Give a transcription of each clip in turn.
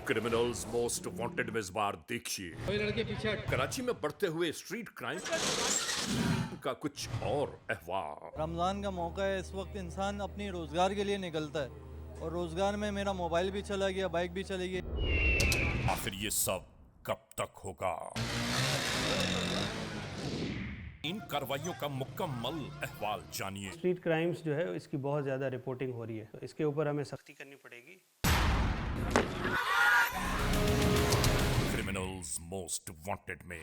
Criminals most wanted में इस बार देखिए लड़के पीछे कराची में बढ़ते हुए स्ट्रीट क्राइम का कुछ और अहवाल। रमज़ान का मौका है, इस वक्त इंसान अपनी रोज़गार के लिए निकलता है और रोज़गार में मेरा मोबाइल भी चला गया, बाइक भी चली गई। आखिर ये सब कब तक होगा? इन कार्रवाइयों का मुकम्मल अहवाल जानिए। स्ट्रीट क्राइम्स जो है इसकी बहुत ज़्यादा रिपोर्टिंग हो रही है, तो इसके ऊपर हमें सख्ती करनी पड़ेगी। क्रिमिनल्स मोस्ट वांटेड में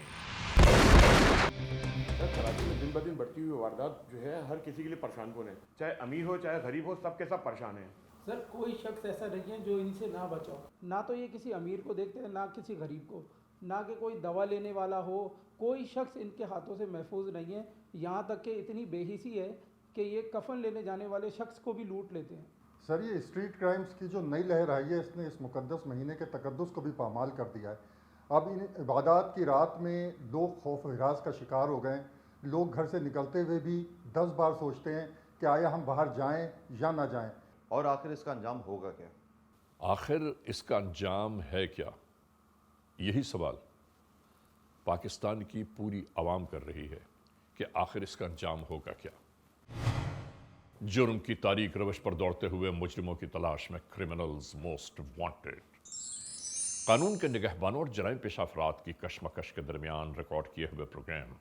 सर, कराची में दिन ब दिन बढ़ती हुई वारदात जो है हर किसी के लिए परेशान कौन है, चाहे अमीर हो चाहे गरीब हो, सबके सब परेशान हैं। सर कोई शख्स ऐसा नहीं है जो इनसे ना बचा हो। ना तो ये किसी अमीर को देखते हैं, ना किसी गरीब को, ना कि कोई दवा लेने वाला हो। कोई शख्स इनके हाथों से महफूज नहीं है। यहाँ तक कि इतनी बेहिसी है कि ये कफन लेने जाने वाले शख्स को भी लूट लेते हैं। सर, ये स्ट्रीट क्राइम्स की जो नई लहर आई है, इसने इस मुकद्दस महीने के तकद्दुस को भी पामाल कर दिया है। अब इन इबादत की रात में लोग खौफ हिरास का शिकार हो गए। लोग घर से निकलते हुए भी 10 बार सोचते हैं कि आया हम बाहर जाएं या ना जाएं। और आखिर इसका अंजाम होगा क्या? आखिर इसका अंजाम है क्या? यही सवाल पाकिस्तान की पूरी आवाम कर रही है कि आखिर इसका अंजाम होगा क्या। जुर्म की तारीख रवश पर दौड़ते हुए मुजरिमों की तलाश में क्रिमिनल्स मोस्ट वांटेड, कानून के निगहबानों और जराइम पेशा अफराद की कशमकश के दरमियान रिकॉर्ड किए हुए प्रोग्राम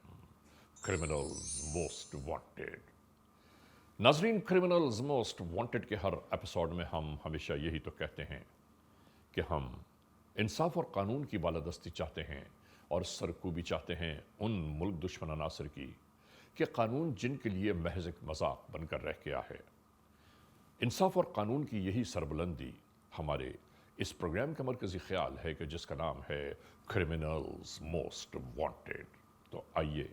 क्रिमिनल्स मोस्ट वांटेड। नाजरीन, क्रिमिनल्स मोस्ट वांटेड के हर एपिसोड में हम हमेशा यही तो कहते हैं कि हम इंसाफ और कानून की बालादस्ती चाहते हैं और सरकूबी चाहते हैं उन मुल्क दुश्मन अनासर की कि कानून जिनके लिए महज एक मजाक बनकर रह गया है। इंसाफ और कानून की यही सरबुलंदी हमारे इस प्रोग्राम का मरकजी ख्याल है कि जिसका नाम है क्रिमिनल्स मोस्ट वांटेड। तो आइए,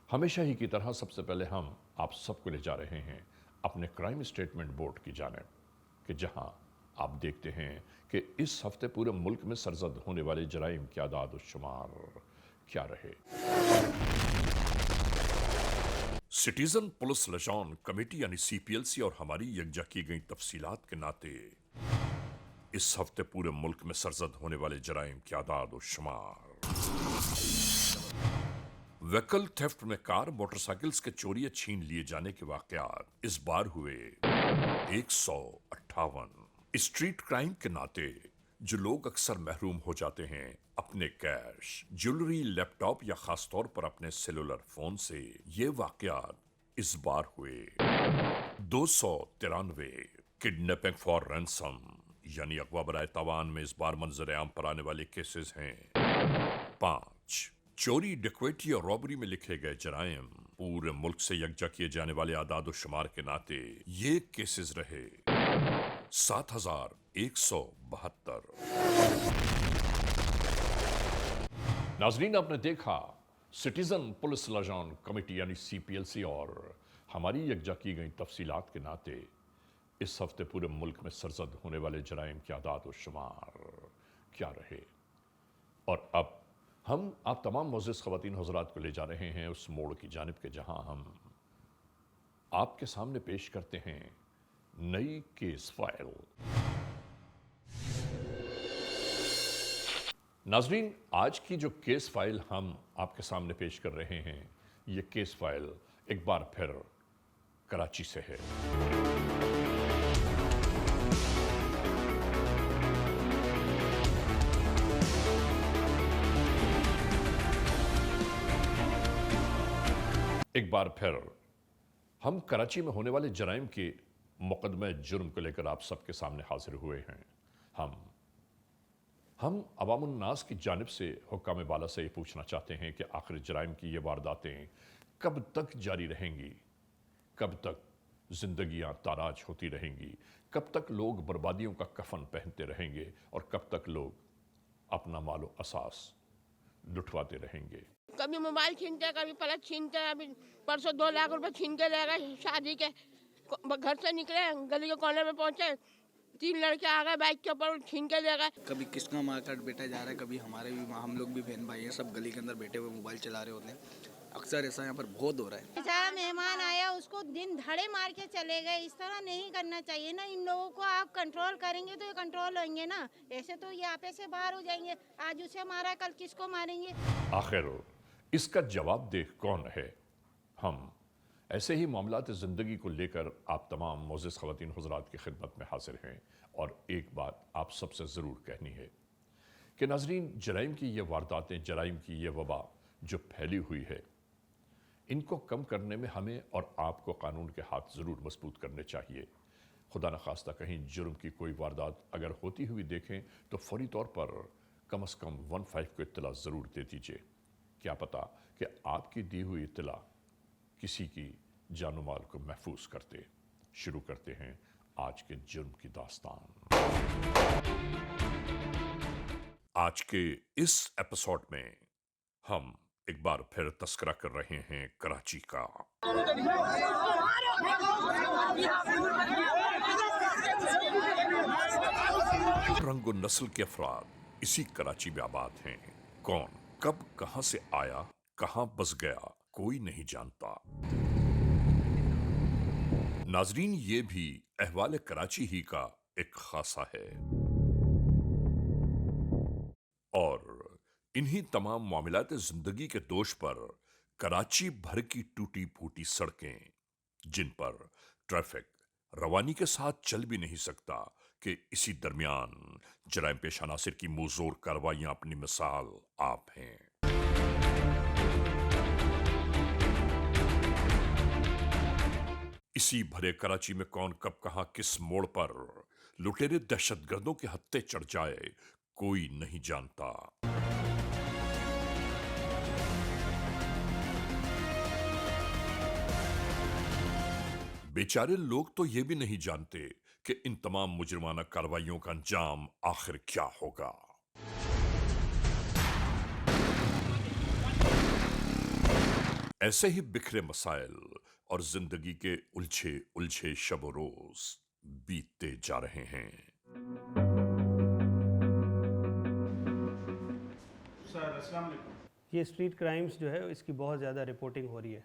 हमेशा ही की तरह सबसे पहले हम आप सबको ले जा रहे हैं अपने क्राइम स्टेटमेंट बोर्ड की जानिब, कि जहां आप देखते हैं कि इस हफ्ते पूरे मुल्क में सरजद होने वाले जराइम के आदाद और शुमार क्या रहे। सिटीजन पुलिस लिजॉन कमेटी यानी CPLC और हमारी यकजा की गई तफसीलात के नाते इस हफ्ते पूरे मुल्क में सरजद होने वाले जराइम के आदाद और शुमार। व्हीकल थेफ्ट में कार मोटरसाइकिल्स के चोरी या छीन लिए जाने के वाकयात इस बार हुए 158। स्ट्रीट क्राइम के नाते जो लोग अक्सर महरूम हो जाते हैं अपने कैश, ज्वेलरी, लैपटॉप या खासतौर पर अपने सेलुलर फोन से, ये वाकयात इस बार हुए 293। किडनैपिंग फॉर रैंसम यानी अगवा बराए तावान में इस बार मंजर आम पर आने वाले केसेस हैं 5। चोरी, डकैती और रॉबरी में लिखे गए जराइम पूरे मुल्क से यकजा किए जाने वाले आदाद शुमार के नाते ये केसेस रहे 7172। नाजरीन, आपने देखा सिटीजन पुलिस लिजॉन कमेटी यानी CPLC और हमारी यकजा की गई तफसीलात के नाते इस हफ्ते पूरे मुल्क में सरजद होने वाले जराइम के आदाद और शुमार क्या रहे। और अब हम आप तमाम मोअज़्ज़िज़ ख़वातीन हज़रात को ले जा रहे हैं उस मोड़ की जानिब के जहां हम आपके सामने पेश करते हैं नई केस फाइल। नाजरीन, आज की जो केस फाइल हम आपके सामने पेश कर रहे हैं, ये केस फाइल एक बार फिर कराची से है। एक बार फिर हम कराची में होने वाले जराइम के मुकदमे जुर्म को लेकर आप सबके सामने हाजिर हुए हैं। हम अवामुन्नास की जानिब से हुक्काम बाला से ये पूछना चाहते हैं कि आखिर जराइम की ये वारदातें कब तक जारी रहेंगी, कब तक जिंदगियां ताराज होती रहेंगी, कब तक लोग बर्बादियों का कफन पहनते रहेंगे और कब तक लोग अपना मालो असास लुटवाते रहेंगे। कभी मोबाइल छीनते हैं, कभी पलक छीनते हैं। अभी परसों 2 लाख रुपए छीन के ले गए शादी के। घर से निकले, गली के कोने में पहुंचे, 3 लड़के आ गए बाइक के ऊपर, छीन के ले गए। कभी किसका मार्केट बेटा जा रहा है, कभी हमारे भी, हम लोग भी बहन भाई हैं, सब गली के अंदर बैठे हुए मोबाइल चला रहे होते हैं। अक्सर ऐसा यहाँ पर बहुत हो रहा है। बेचारा मेहमान आया उसको दिन धड़े मार के चले गए, इस तरह नहीं करना चाहिए ना। इन लोगों को आप कंट्रोल करेंगे तो ये कंट्रोल होंगे ना, ऐसे तो ये आपे से बाहर हो जाएंगे। आज उसे मारा कल किसको मारेंगे। आखिर इसका जवाब देख कौन है? हम ऐसे ही मामलात ज़िंदगी को लेकर आप तमाम मोअज़्ज़िज़ ख़वातीन हुज़रात की खिदमत में हाज़िर हैं। और एक बात आप सबसे ज़रूर कहनी है कि नाज़रीन, जराइम की ये वारदातें, जराइम की ये वबा जो फैली हुई है, इनको कम करने में हमें और आपको कानून के हाथ ज़रूर मजबूत करने चाहिए। खुदा न खास्ता कहीं जुर्म की कोई वारदात अगर होती हुई देखें तो फौरी तौर पर कम से कम 15 को इत्तला ज़रूर दे दीजिए। क्या पता कि आपकी दी हुई इत्तला किसी की जान माल को महफूज करते। शुरू करते हैं आज के जुर्म की दास्तान। आज के इस एपिसोड में हम एक बार फिर तस्करा कर रहे हैं कराची का। रंग और नस्ल के अफराद इसी कराची में आबाद हैं। कौन कब कहां से आया, कहां बस गया, कोई नहीं जानता। नाजरीन, ये भी अहवाल कराची ही का एक खासा है। और इन्हीं तमाम मामलात जिंदगी के दोष पर कराची भर की टूटी फूटी सड़कें, जिन पर ट्रैफिक रवानी के साथ चल भी नहीं सकता, कि इसी दरमियान जराइम पेश अनासिर की मुंहजोर कार्रवाइयां अपनी मिसाल आप हैं। इसी भरे कराची में कौन कब कहां किस मोड़ पर लुटेरे दहशतगर्दों के हत्थे चढ़ जाए, कोई नहीं जानता। बेचारे लोग तो ये भी नहीं जानते कि इन तमाम मुजरिमाना कार्रवाइयों का अंजाम आखिर क्या होगा। ऐसे ही बिखरे मसाइल और जिंदगी के उलझे उलझे शब रोज बीतते जा रहे हैं। सर अस्सलाम वालेकुम। ये स्ट्रीट क्राइम्स जो है इसकी बहुत ज़्यादा रिपोर्टिंग हो रही है,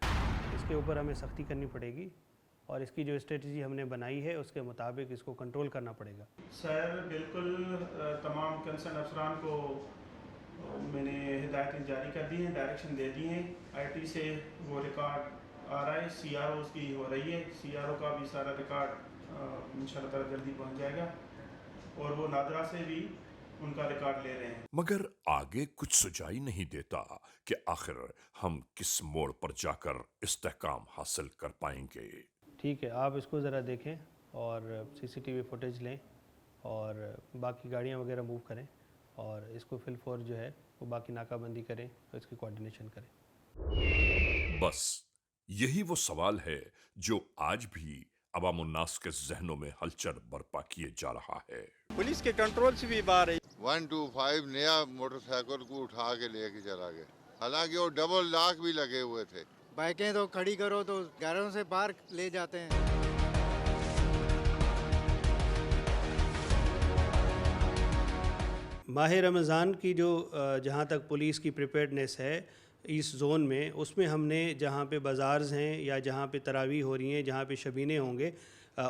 इसके ऊपर हमें सख्ती करनी पड़ेगी और इसकी जो स्ट्रेटजी हमने बनाई है उसके मुताबिक इसको कंट्रोल करना पड़ेगा। सर बिल्कुल तमाम कंसर्न अफसरान को मैंने हिदायतें जारी कर दी हैं, डायरेक्शन दे दी हैं। आईटी से वो रिकॉर्ड आ रहा है, सीआरओ की हो रही है, सीआरओ का भी सारा रिकॉर्ड इंशाल्लाह ताला जल्दी पहुंच जाएगा और वो नादरा से भी उनका रिकॉर्ड ले रहे हैं। मगर आगे कुछ सुझाई नहीं देता कि आखिर हम किस मोड़ पर जाकर इस्तेहकाम हासिल कर पाएंगे। ठीक है, आप इसको ज़रा देखें और सीसीटीवी फुटेज लें और बाकी गाड़ियाँ वगैरह मूव करें और इसको फिलफौर जो है वो बाकी नाकाबंदी करें और इसकी कोऑर्डिनेशन करें। बस यही वो सवाल है जो आज भी अवाम उन्नास के जहनों में हलचल बर्पा किए जा रहा है। पुलिस के कंट्रोल से भी बाहर है। 125 नया मोटरसाइकिल को उठा के लेके चला गया, हालांकि वो डबल लॉक भी लगे हुए थे। बाइकें तो खड़ी करो तो घरों से बाहर ले जाते हैं। माह रमज़ान की जो जहाँ तक पुलिस की प्रिपेयर्डनेस है इस जोन में, उसमें हमने जहाँ पे बाज़ार्स हैं या जहाँ पे तरावी हो रही हैं, जहाँ पे शबीने होंगे,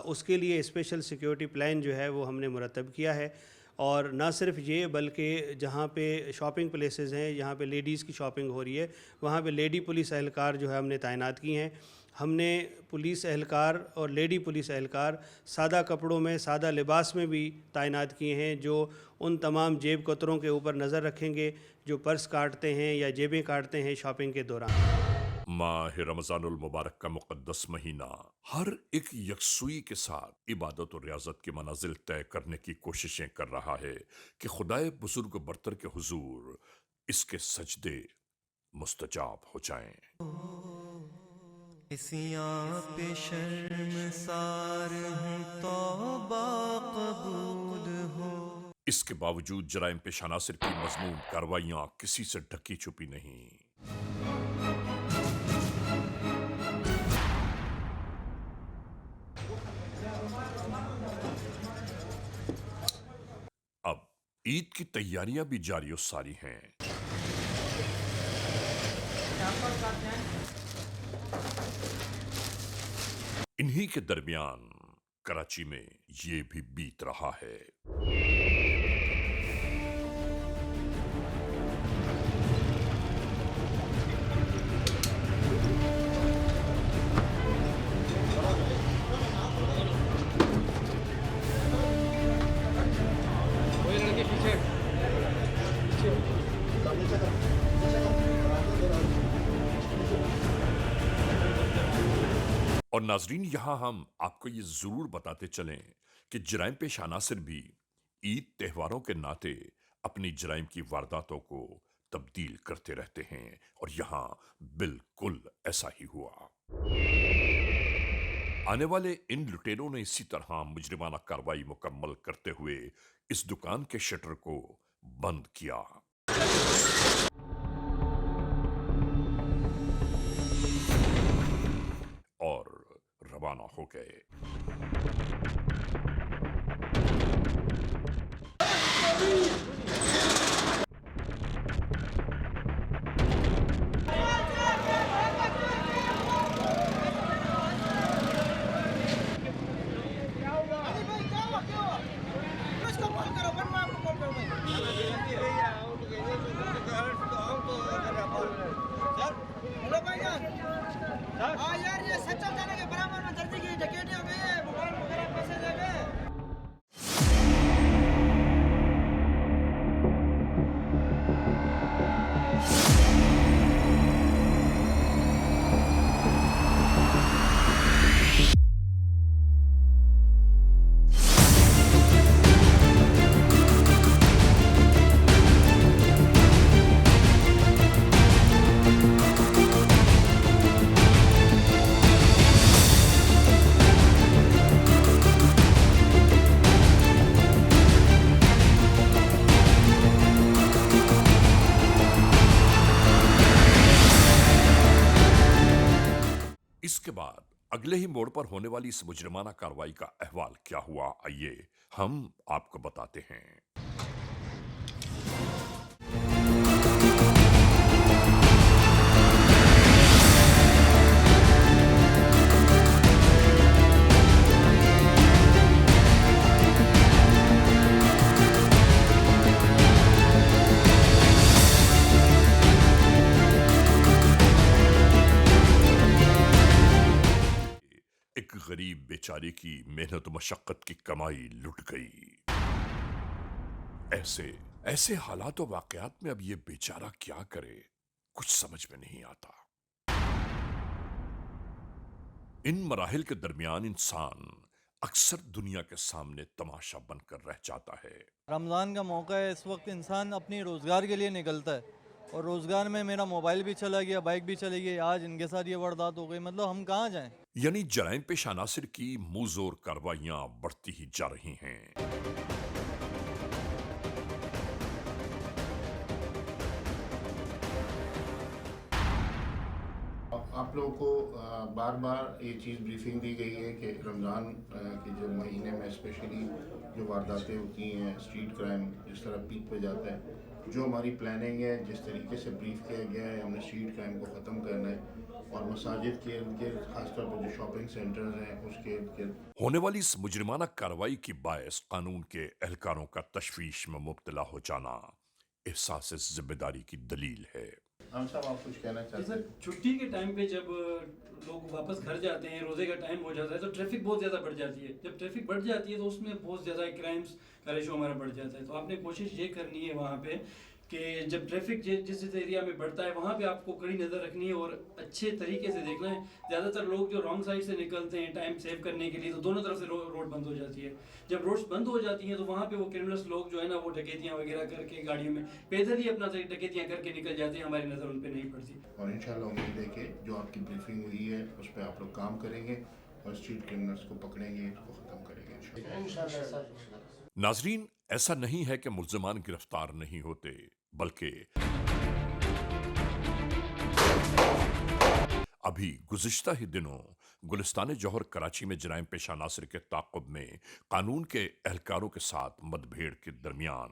उसके लिए स्पेशल सिक्योरिटी प्लान जो है वो हमने मुरतब किया है। और ना सिर्फ ये बल्कि जहाँ पे शॉपिंग प्लेसेस हैं, जहाँ पे लेडीज़ की शॉपिंग हो रही है, वहाँ पे लेडी पुलिस एहलकार जो है हमने तैनात की हैं। हमने पुलिस एहलकार और लेडी पुलिस एहलकार सादा कपड़ों में, सादा लिबास में भी तैनात किए हैं, जो उन तमाम जेब कतरों के ऊपर नज़र रखेंगे जो पर्स काटते हैं या जेबें काटते हैं शॉपिंग के दौरान। माह रमज़ानुल मुबारक का मुक़द्दस महीना हर एक यकसुई के साथ इबादत और रियाजत की मनाजिल तय करने की कोशिशें कर रहा है कि खुदाए बुजुर्ग बरतर के हुजूर इसके सजदे मुस्तजाब हो जाएं। पे शर्मसार हूं, तौबा कबूल हो। इसके बावजूद जराइम पेश अनासिर की मजमून कार्रवाइयां किसी से ढकी छुपी नहीं। अब ईद की तैयारियां भी जारी और सारी हैं। इन्हीं के दरमियान कराची में ये भी बीत रहा है। और नाजरीन, यहां हम आपको ये जरूर बताते चलें कि जराइम पेश अनासिर भी ईद त्योहारों के नाते अपनी जराइम की वारदातों को तब्दील करते रहते हैं, और यहां बिल्कुल ऐसा ही हुआ। आने वाले इन लुटेरों ने इसी तरह मुजरिमाना कार्रवाई मुकम्मल करते हुए इस दुकान के शटर को बंद किया और रवाना हो गए। यार ये सच्चा जाने के बराबर में दर्जी की डकैती हो गई है, मोबाइल वगैरह पैसे ले गए। इसके बाद अगले ही मोड़ पर होने वाली इस मुजरिमाना कार्रवाई का अहवाल क्या हुआ, आइए हम आपको बताते हैं। एक गरीब बेचारे की मेहनत मशक्कत की कमाई लुट गई। ऐसे ऐसे हालात और वाकयात में अब ये बेचारा क्या करे, कुछ समझ में नहीं आता। इन मराहिल के दरमियान इंसान अक्सर दुनिया के सामने तमाशा बनकर रह जाता है। रमज़ान का मौका है, इस वक्त इंसान अपनी रोज़गार के लिए निकलता है, और रोज़गार में मेरा मोबाइल भी चला गया, बाइक भी चली गई, आज इनके साथ ये वारदात हो गई। मतलब हम कहाँ जाएं? यानी जराइम पेश अनासिर की मुंहजोर कार्रवाइयां बढ़ती ही जा रही हैं। आप लोगों को बार बार ये चीज़ ब्रीफिंग दी गई है कि रमज़ान के जो महीने में स्पेशली जो वारदातें होती हैं, स्ट्रीट क्राइम जिस तरह पीक पे जाता है, जो हमारी प्लानिंग है, जिस तरीके से ब्रीफ किया गया है, हमने स्ट्रीट क्राइम को ख़त्म करना है, और मसाजिद के इर्द खासतौर पर जो शॉपिंग सेंटर्स हैं उसके इर्द होने वाली इस मुजरिमाना कार्रवाई की बायस कानून के एहलकारों का तशवीश में मुब्तला हो जाना एहसास जिम्मेदारी की दलील है। हम साहब आप कुछ कहना चाहते हैं? छुट्टी के टाइम पे जब लोग वापस घर जाते हैं, रोज़े का टाइम हो जाता है, तो ट्रैफिक बहुत ज़्यादा बढ़ जाती है। जब ट्रैफिक बढ़ जाती है तो उसमें बहुत ज़्यादा क्राइम्स का रेशो हमारा बढ़ जाता है। तो आपने कोशिश ये करनी है वहाँ पे कि जब ट्रैफिक जिस एरिया में बढ़ता है वहाँ पे आपको कड़ी नज़र रखनी है और अच्छे तरीके से देखना है। ज़्यादातर लोग जो रॉन्ग साइड से निकलते हैं टाइम सेव करने के लिए, तो दोनों तरफ से रोड बंद हो जाती है। जब रोड्स बंद हो जाती हैं तो वहाँ पे वो क्रिमिनल्स लोग जो है ना, वो डकैतियाँ वगैरह करके गाड़ियों में पैदल ही अपना डकैतियाँ करके निकल जाते हैं, हमारी नज़र उन पर नहीं पड़ती। और इंशाल्लाह उम्मीद है कि जो आपकी ब्रीफिंग हुई है उस पर आप लोग काम करेंगे और स्ट्रीट क्रिमिनल्स को पकड़ेंगे, इसको ख़त्म करेंगे इंशाल्लाह। नाजरीन, ऐसा नहीं है कि मुल्ज़िमान गिरफ्तार नहीं होते, बल्कि अभी गुज़िश्ता ही दिनों गुलिस्तान जौहर कराची में जराइम पेशा नासिर के ताक़ुब में कानून के एहलकारों के साथ मतभेड़ के दरमियान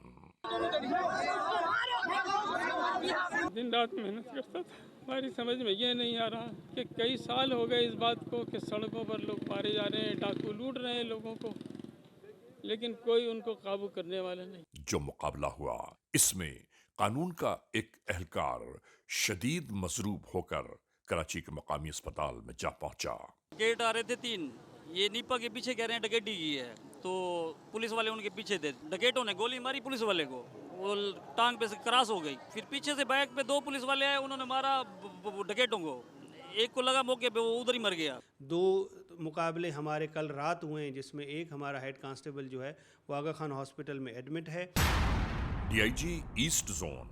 दिन रात मेहनत करता था, हमारी समझ में ये नहीं आ रहा कि कई साल हो गए इस बात को कि सड़कों पर लोग मारे जा रहे हैं, डाकू लूट रहे हैं लोगों को, लेकिन कोई उनको काबू करने वाला नहीं। जो मुकाबला हुआ इसमें कानून का एक एहलकार शदीद मजरूब होकर कराची के मकामी अस्पताल में जा पहुंचा। गेट आ रहे थे 3, ये नीपा के पीछे कह रहे हैं डकैती की है, तो पुलिस वाले उनके पीछे थे। डकैतों ने गोली मारी पुलिस वाले को, वो टांग पे से क्रॉस हो गई। फिर पीछे से बाइक पे 2 पुलिस वाले आए, उन्होंने मारा डकैतों को। एक को लगा मौके पे, वो उधर ही मर गया। 2 मुकाबले हमारे कल रात हुए हैं, जिसमें एक हमारा हेड कांस्टेबल जो है वो आगा खान हॉस्पिटल में एडमिट है। डीआईजी ईस्ट जोन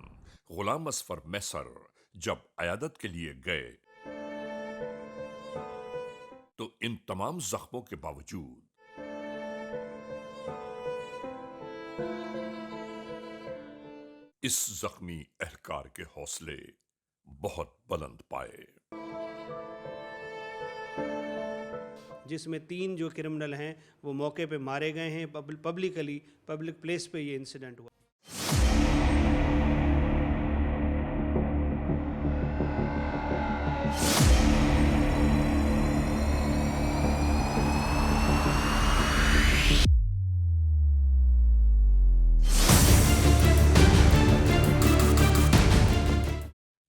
गुलाम असफर मैसर जब अयादत के लिए गए तो इन तमाम जख्मों के बावजूद इस जख्मी एहलकार के हौसले बहुत बुलंद पाए। जिसमें 3 जो क्रिमिनल हैं वो मौके पे मारे गए हैं। पब्लिक प्लेस पे ये इंसिडेंट हुआ।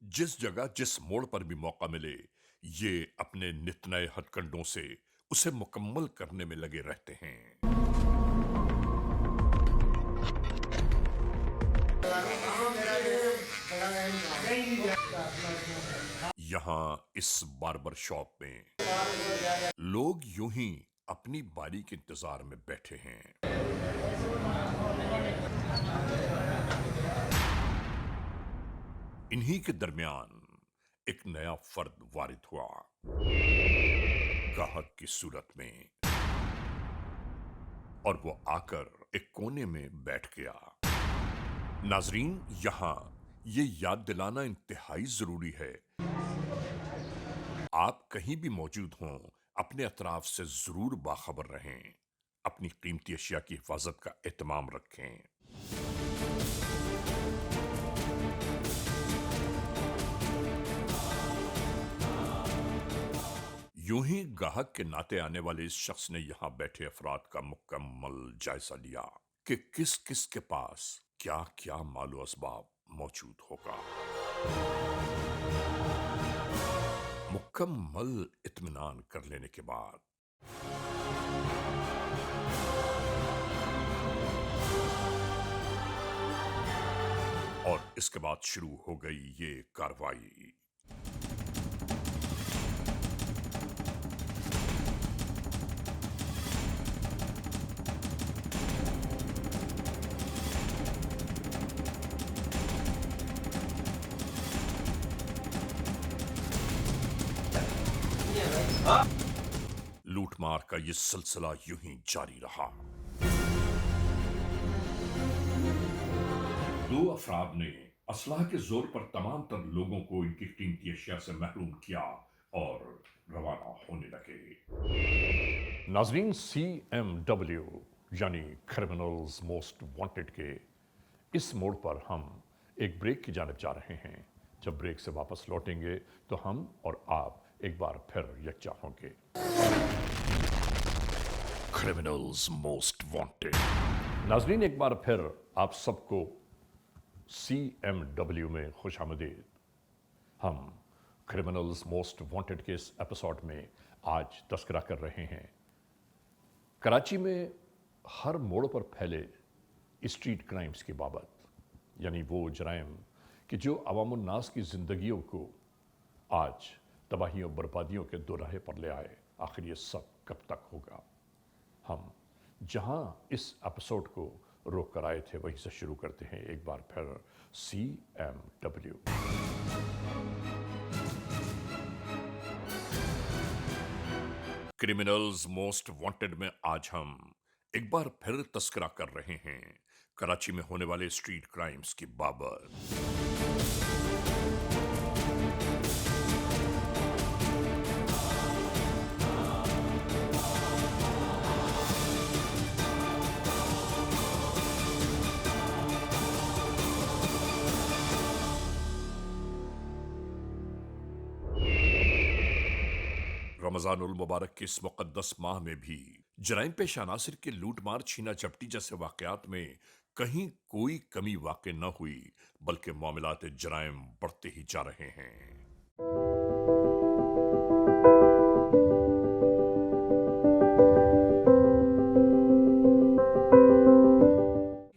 जिस जगह जिस मोड़ पर भी मौका मिले ये अपने नित नए हथकंडों से उसे मुकम्मल करने में लगे रहते हैं। यहाँ इस बार्बर शॉप में लोग यूं ही अपनी बारी के इंतजार में बैठे हैं। इन्हीं के दरमियान एक नया फर्द वारिद हुआ, गाहक की सूरत में, और वो आकर एक कोने में बैठ गया। नाजरीन, यहां ये याद दिलाना इंतहाई जरूरी है, आप कहीं भी मौजूद हों अपने अतराफ से जरूर बाखबर रहें, अपनी कीमती अशिया की हिफाजत का एहतमाम रखें। यूं ही गाहक के नाते आने वाले इस शख्स ने यहां बैठे अफराद का मुकम्मल जायजा लिया कि किस किस के पास क्या क्या मालो असबाब मौजूद होगा। मुकम्मल इत्मीनान कर लेने के बाद और इसके बाद शुरू हो गई ये कार्रवाई। लूटमार का ये सिलसिला यूं ही जारी रहा। 2 अफराद ने असलाह के जोर पर तमाम तर लोगों को इनकी कीमती अशिया से महरूम किया और रवाना होने लगे। नाजरीन, CMW यानी क्रिमिनल्स मोस्ट वांटेड के इस मोड़ पर हम एक ब्रेक की जानिब जा रहे हैं। जब ब्रेक से वापस लौटेंगे तो हम और आप एक बार फिर यकजा होंगे। Criminals most wanted. नाजरीन, एक बार फिर आप सबको CMW में खुशामदीद। हम क्रिमिनल्स मोस्ट वांटेड के इस एपिसोड में आज तस्करा कर रहे हैं कराची में हर मोड़ पर फैले स्ट्रीट क्राइम्स की बाबत, यानी वो जराइम कि जो अवामुन नास की ज़िंदगियों को आज तबाहियों बर्बादियों के दोराहे पर ले आए। आखिर ये सब कब तक होगा? हम जहां इस एपिसोड को रोक कर आए थे वहीं से शुरू करते हैं एक बार फिर CMW। क्रिमिनल्स मोस्ट वांटेड में आज हम एक बार फिर तस्करा कर रहे हैं कराची में होने वाले स्ट्रीट क्राइम्स की बाबत। रमजानुल मुबारक के इस मुकद्दस माह में भी जराइम पेश अनासिर के लूट मार छीना झपटी जैसे वाकयात में कहीं कोई कमी वाक़ न हुई, बल्कि मामलात जराइम बढ़ते ही जा रहे हैं।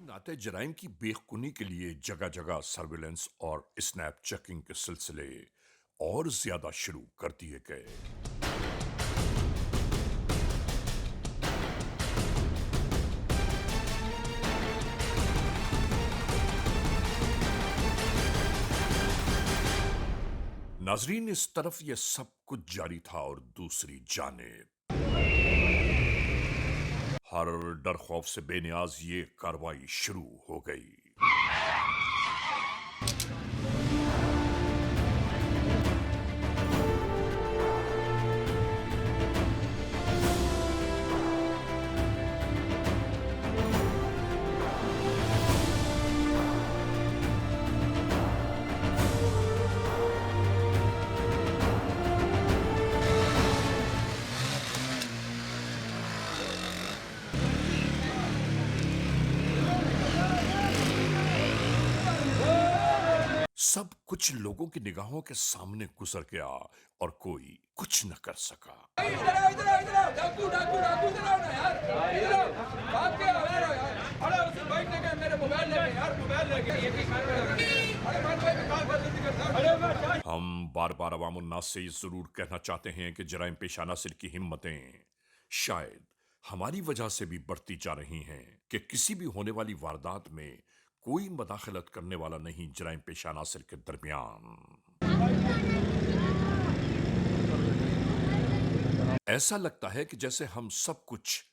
नाते जराइम की बेखुनी के लिए जगह जगह सर्विलेंस और स्नैप चेकिंग के सिलसिले और ज्यादा शुरू कर दिए गए। नाजरीन, इस तरफ यह सब कुछ जारी था और दूसरी जानिब हर डर खौफ से बेनियाज ये कार्रवाई शुरू हो गई। सब कुछ लोगों की निगाहों के सामने गुजर गया और कोई कुछ न कर सका। हम बार बार अवाम उन्नास से जरूर कहना चाहते हैं कि जराइम पेश अनासिर की हिम्मतें शायद हमारी वजह से भी बढ़ती जा रही हैं कि किसी भी होने वाली वारदात में कोई मदाखलत करने वाला नहीं जराइम पेश अनासिर के दरमियान। ऐसा लगता है कि जैसे हम सब कुछ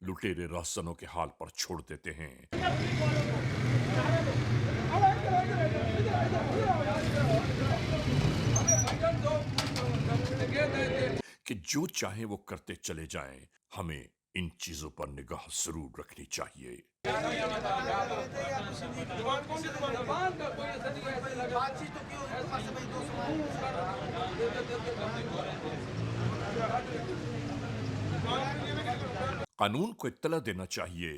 लुटेरे रहसनों के हाल पर छोड़ देते हैं कि जो चाहे वो करते चले जाएं। हमें इन चीजों पर निगाह जरूर रखनी चाहिए। कानून को इत्तला देना चाहिए।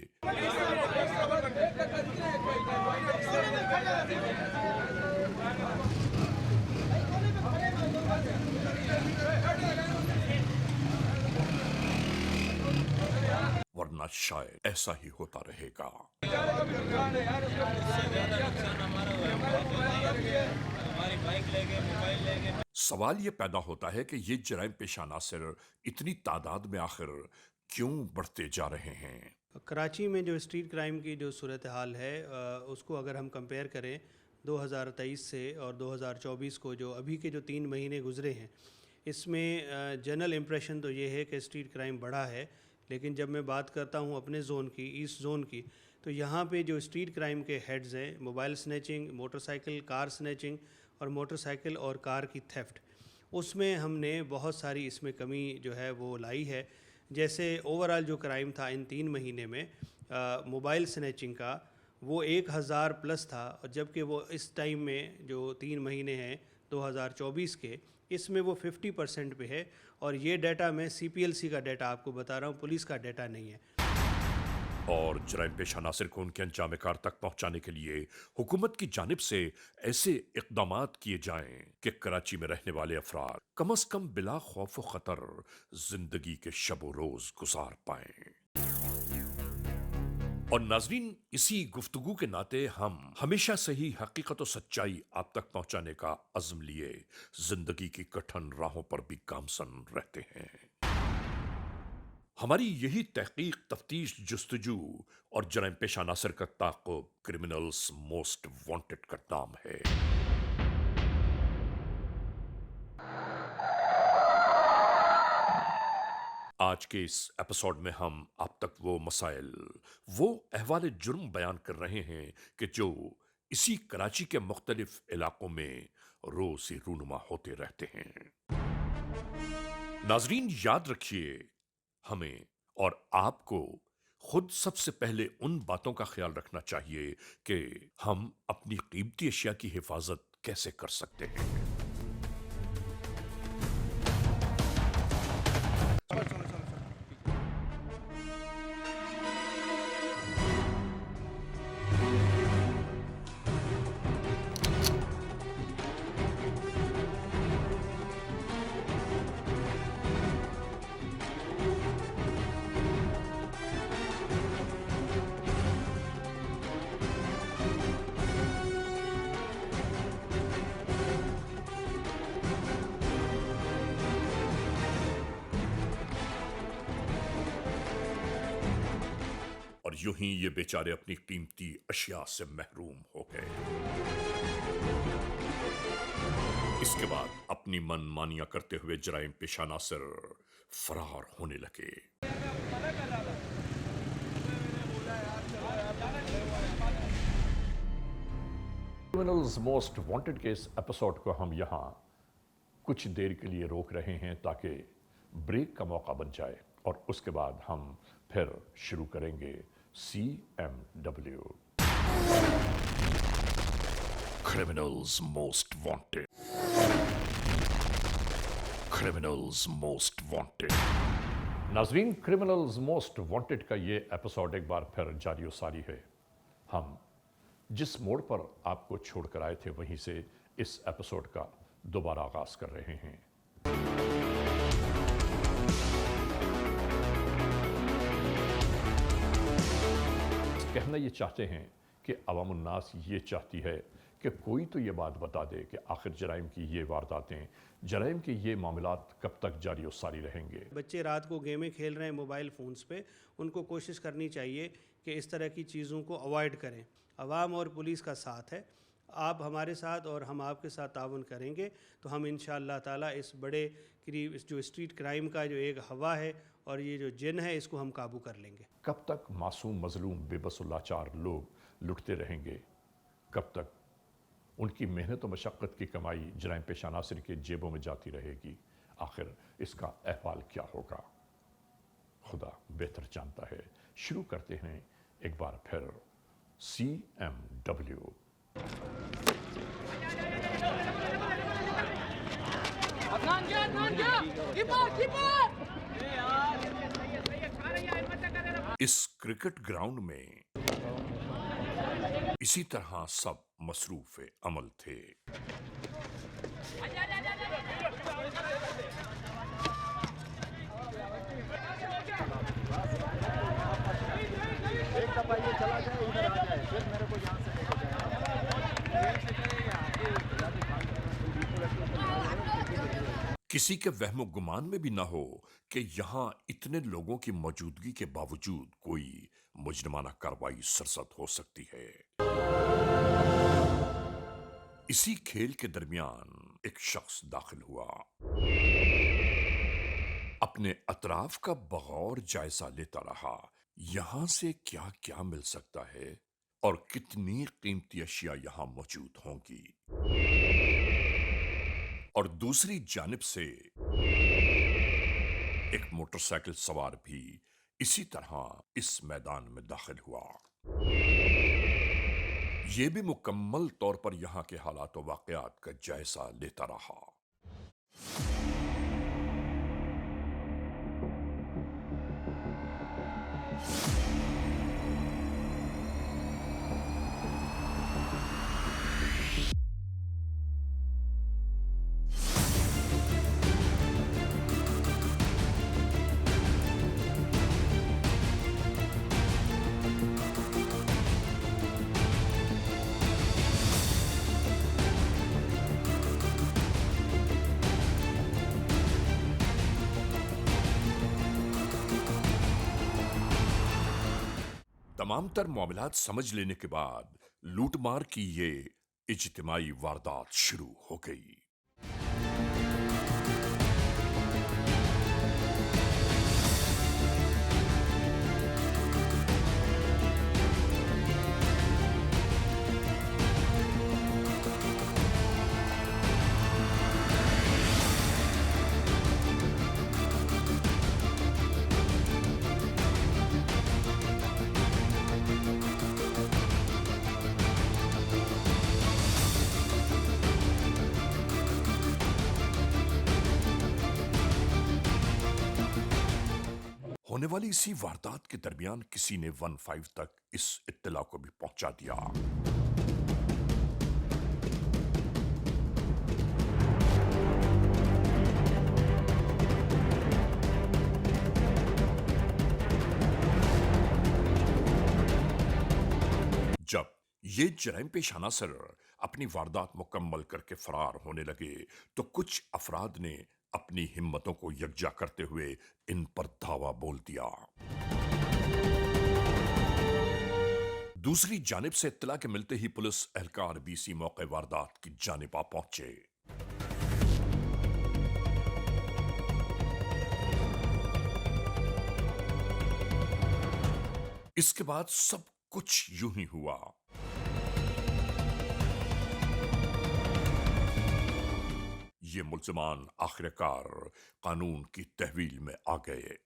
वरना शायद ऐसा ही होता रहेगा। सवाल ये पैदा होता है कि ये जराइम पेश अनासिर इतनी तादाद में आखिर क्यों बढ़ते जा रहे हैं? कराची में जो स्ट्रीट क्राइम की जो सूरत हाल है उसको अगर हम कंपेयर करें 2023 से और 2024 को, जो अभी के जो 3 महीने गुजरे हैं, इसमें जनरल इम्प्रेशन तो ये है कि स्ट्रीट क्राइम बढ़ा है। लेकिन जब मैं बात करता हूँ अपने ज़ोन की, ईस्ट ज़ोन की, तो यहाँ पे जो स्ट्रीट क्राइम के हेड्स हैं, mobile snatching, motorcycle car snatching और मोटरसाइकिल और कार की थेफ्ट, उसमें हमने बहुत सारी इसमें कमी जो है वो लाई है। जैसे ओवरऑल जो क्राइम था इन 3 महीने में मोबाइल स्नैचिंग का वो 1000 प्लस था, और जबकि वो इस टाइम में जो 3 महीने हैं 2024 के, इसमें वो 50% पे है। और ये डाटा मैं CPLC का डाटा आपको बता रहा हूँ, पुलिस का डाटा नहीं है। और जराइम पेश अनासिर को उनके अंजाम कार तक पहुंचाने के लिए हुकूमत की जानिब से ऐसे इक़दामात किए जाएं कि कराची में रहने वाले अफराद कम से कम बिला खौफ व खतर जिंदगी के शब रोज गुजार पाएं। और नाजरीन, इसी गुफ्तगू के नाते हम हमेशा से ही हकीकत और सच्चाई आप तक पहुंचाने का अज़्म लिए जिंदगी की कठिन राहों पर भी गामसन रहते हैं। हमारी यही तहकीक, तफ्तीश, जुस्तजू और जराइम पेश अनासिर का ताक़ुब क्रिमिनल्स मोस्ट वांटेड का नाम है। आज के इस एपिसोड में हम आप तक वो मसाइल, वो अहवाल जुर्म बयान कर रहे हैं कि जो इसी कराची के मुख्तलिफ इलाकों में रोज ही रूनुमा होते रहते हैं। नाजरीन, याद रखिए, हमें और आपको खुद सबसे पहले उन बातों का ख्याल रखना चाहिए कि हम अपनी कीमती अशिया की हिफाजत कैसे कर सकते हैं। यूं ही ये बेचारे अपनी कीमती अशिया से महरूम हो गए। इसके बाद अपनी मनमानियां करते हुए जराइम पेशा नासिर फरार होने लगे। क्रिमिनल्स मोस्ट वांटेड के इस एपिसोड को हम यहाँ कुछ देर के लिए रोक रहे हैं ताकि ब्रेक का मौका बन जाए और उसके बाद हम फिर शुरू करेंगे CMW criminals most wanted, criminals most wanted. नाजरीन, क्रिमिनल्स मोस्ट वांटेड का ये एपिसोड एक बार फिर जारी सारी है। हम जिस मोड़ पर आपको छोड़कर आए थे वहीं से इस एपिसोड का दोबारा आगाज कर रहे हैं। कहना ये चाहते हैं कि अवामुन्नास ये चाहती है कि कोई तो ये बात बता दे कि आखिर जराइम की ये वारदातें, जराइम के ये मामलात कब तक जारी और सारी रहेंगे। बच्चे रात को गेमें खेल रहे हैं मोबाइल फ़ोन्स पे, उनको कोशिश करनी चाहिए कि इस तरह की चीज़ों को अवॉइड करें। अवाम और पुलिस का साथ है, आप हमारे साथ और हम आपके साथ ताउन करेंगे तो हम इंशाअल्लाह ताला इस बड़े करीब इस जो स्ट्रीट क्राइम का जो एक हवा है और ये जो जिन है इसको हम काबू कर लेंगे। कब तक मासूम, मजलूम, बेबस और लाचार लोग लुटते रहेंगे? कब तक उनकी मेहनत और मशक्क़त की कमाई जराइम पेशा नासिर के जेबों में जाती रहेगी? आखिर इसका अहवाल क्या होगा, खुदा बेहतर जानता है। शुरू करते हैं एक बार फिर CMW। इस क्रिकेट ग्राउंड में इसी तरह सब मसरूफ अमल थे। एक दफा ये चला जाए उधर आ जाए फिर मेरे को यहाँ से लेके जाए। किसी के वहमो गुमान में भी ना हो कि यहां इतने लोगों की मौजूदगी के बावजूद कोई मुजरिमाना कार्रवाई सरसद हो सकती है। इसी खेल के दरमियान एक शख्स दाखिल हुआ, अपने अतराफ का बगौर जायजा लेता रहा। यहां से क्या क्या मिल सकता है और कितनी कीमती अशिया यहां मौजूद होंगी। और दूसरी जानिब से एक मोटरसाइकिल सवार भी इसी तरह इस मैदान में दाखिल हुआ। यह भी मुकम्मल तौर पर यहां के हालात और वाकयात का जायजा लेता रहा। तमाम तर मामलात समझ लेने के बाद लूटमार की ये इज्तिमाई वारदात शुरू हो गई। होने वाली इसी वारदात के दरमियान किसी ने 15 तक इस इत्तला को भी पहुंचा दिया। जब ये जराइम पेशा नासिर अपनी वारदात मुकम्मल करके फरार होने लगे तो कुछ अफराद ने अपनी हिम्मतों को यकजा करते हुए इन पर धावा बोल दिया। दूसरी जानिब से इत्तला के मिलते ही पुलिस एहलकार भी इसी मौके वारदात की जानिब आ पहुंचे। इसके बाद सब कुछ यूं ही हुआ। ये मुल्ज़िमान आखिरकार कानून की तहवील में आ गए।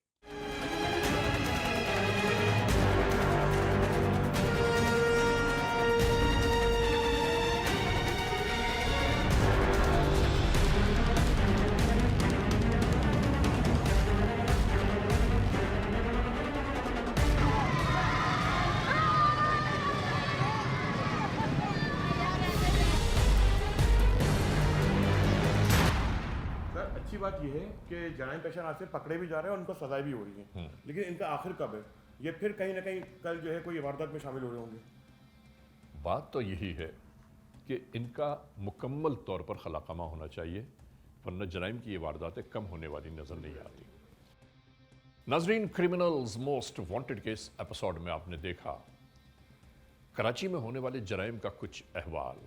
अच्छी बात यह है कि जराइम पेशा आज से पकड़े भी जा रहे हैं और उनको सजाएं भी हो रही हैं, लेकिन इनका आखिर कब है? ये फिर कहीं ना कहीं कल जो है कोई वारदात में शामिल हो रहे होंगे। बात तो यही है कि इनका मुकम्मल तौर पर खलाकमा होना चाहिए, वरना जराइम की ये वारदातें कम होने वाली नजर नहीं आती। नाजरीन, criminals most wanted case episode में आपने देखा कराची में होने वाले जराइम का कुछ अहवाल।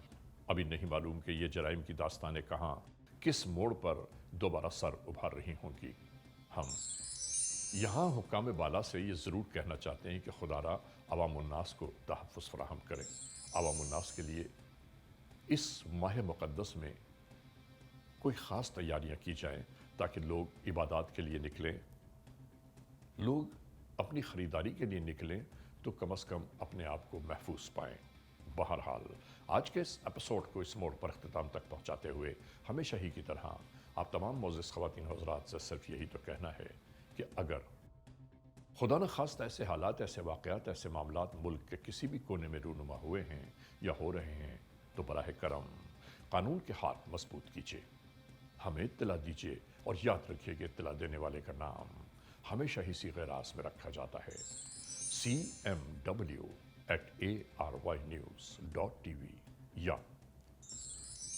अभी नहीं मालूम कि ये जराइम की दास्तानें कहाँ किस मोड़ पर दोबारा सर उभार रही होंगी। हम यहाँ हुक्काम बाला से ये ज़रूर कहना चाहते हैं कि खुदारा अवाम उन्नास को तहफ़्फ़ुज़ फ़राहम करें। अवाम उन्नास के लिए इस माह मुक़द्दस में कोई ख़ास तैयारियाँ की जाएँ ताकि लोग इबादत के लिए निकलें, लोग अपनी ख़रीदारी के लिए निकलें तो कम से कम अपने आप को महफूज पाएँ। बहरहाल आज के इस एपिसोड को इस मोड़ पर अख्तिताम तक पहुँचाते हुए हमेशा ही की तरह आप तमाम मोअज़्ज़िज़ ख़वातीन और हज़रात से सिर्फ यही तो कहना है कि अगर खुदा न खास्ता ऐसे हालात, ऐसे वाक़यात, ऐसे मामलात मुल्क के किसी भी कोने में रूनुमा हुए हैं या हो रहे हैं तो बराह करम कानून के हाथ मजबूत कीजिए, हमें इत्तला दीजिए और याद रखिए कि इत्तला देने वाले का नाम हमेशा ही सीग़े रास में रखा जाता है cmw@arYnews.tv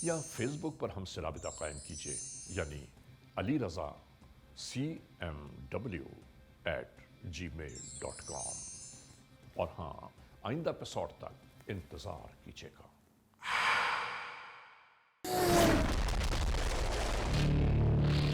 या फेसबुक पर हमसे राबिता कायम कीजिए, यानी अली रज़ा cmw@gmail.com। और हाँ, आइंदा एपिसोड तक इंतज़ार कीजिएगा।